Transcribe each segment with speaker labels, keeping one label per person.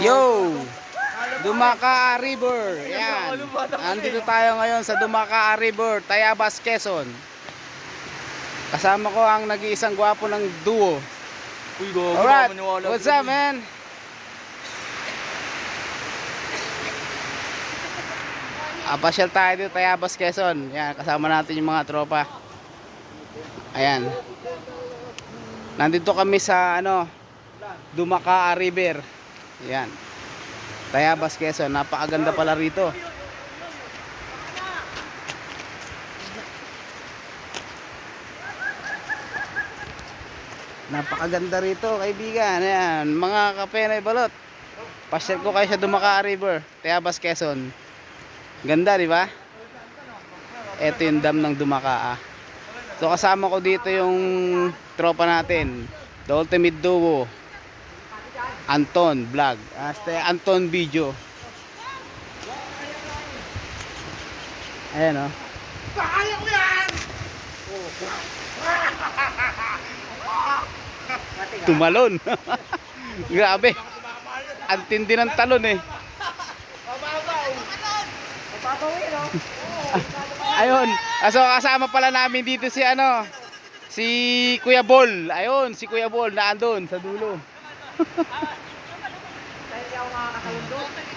Speaker 1: Yo! Dumaka River. Yan. Andito tayo ngayon sa Dumaka River, Tayabas, Quezon. Kasama ko ang nag-iisang gwapo ng duo.
Speaker 2: Uy, gago,
Speaker 1: Alright,
Speaker 2: maniwala
Speaker 1: what's
Speaker 2: ko
Speaker 1: up,
Speaker 2: dun.
Speaker 1: man? Pasyal tayo dito, Tayabas, Quezon. Yan, kasama natin yung mga tropa. Ayan. Nandito kami sa Dumaka River. Yan. Tayabas, Quezon. Napakaganda pala rito. Napakaganda rito, kaibigan. Ayan, mga kape na balot. Pasyal ko kayo sa Dumaka River, Tayabas, Quezon. Ganda, di ba? Ito yung dam ng Dumaka. So kasama ko dito yung tropa natin, The Ultimate Duo, Anton Vlog, Anton Video. Ayan, oh.
Speaker 2: Kaya ko yan!
Speaker 1: Tumalon. Grabe. Ang tindi ng talon eh. Ayun. So kasama pala namin dito si Kuya Bol. Ayun, si Kuya Bol na andun sa dulo.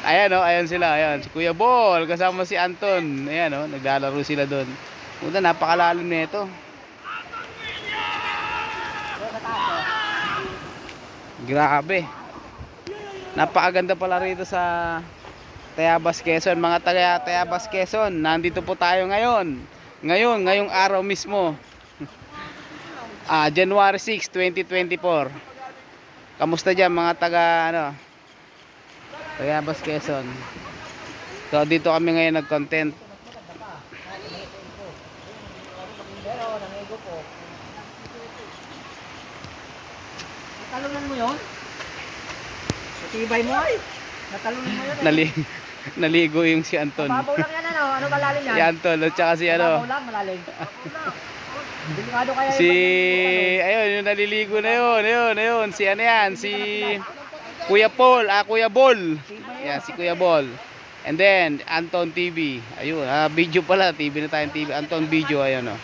Speaker 1: Ayan, oh, ayan sila, ayan. Si Kuya Bol kasama si Anton. Ayan, oh, naglalaro sila doon. Puta, napakalalim nito. Grabe. Napakaganda pala rito sa Tayabas, Quezon. Mga taga Tayabas, Quezon, nandito po tayo ngayon. Ngayong araw mismo. January 6, 2024. Kamusta diyan mga taga Tayabas, Quezon? So dito kami ngayon nag-content.
Speaker 2: Natalunan mo yun? Matibay mo ay. Natalunan mo yun eh.
Speaker 1: Naligo yung si Anton.
Speaker 2: Mababaw lang yan ano? Ano malalim yan?
Speaker 1: Si Anton at saka si
Speaker 2: Mababaw lang, malalim. Delikado kaya
Speaker 1: si ayun yung naliligo na yun si si Kuya Paul, Kuya Bol. Yeah, si Kuya Bol. And then Anton TV. Ayun, video pala, TV na tayong TV. Anton Video, ayun, oh.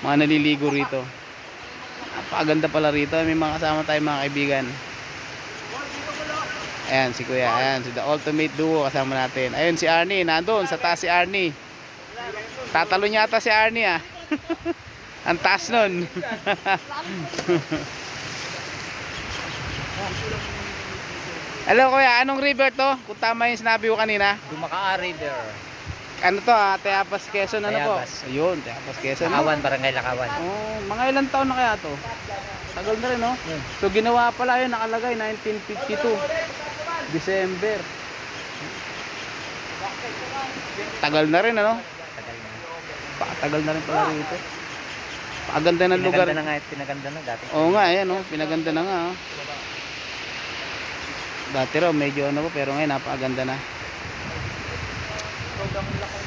Speaker 1: Mga naliligo rito. Napakaganda pala rito. May mga kasama tayong mga kaibigan. Ayan si Kuya, ayan si The Ultimate Duo kasama natin. Ayun si Arnie, nandoon sa taas si Arnie. Tatalo yata si Arnie, ah. Ang taas nun. Hello Kuya, anong river to? Kung tama yung sinabi ko kanina.
Speaker 2: Dumaka River.
Speaker 1: Ano to, Tayabas, Quezon, ano po?
Speaker 2: Tayabas.
Speaker 1: Ayun, Tayabas, Quezon.
Speaker 2: Lakawan, Barangay Lakawan.
Speaker 1: Oh, mga ilang taon na kaya to? Tagal na rin, no? So ginawa pala yun, nakalagay 1952 December. Tagal na rin, ano? Tagal na rin pala rito. Paganda ng lugar.
Speaker 2: Pinaganda na nga, pinaganda na dati.
Speaker 1: Oo nga, ayan, oh, pinaganda na nga, oh. Dati raw medyo ano po, pero ngayon napakaganda na.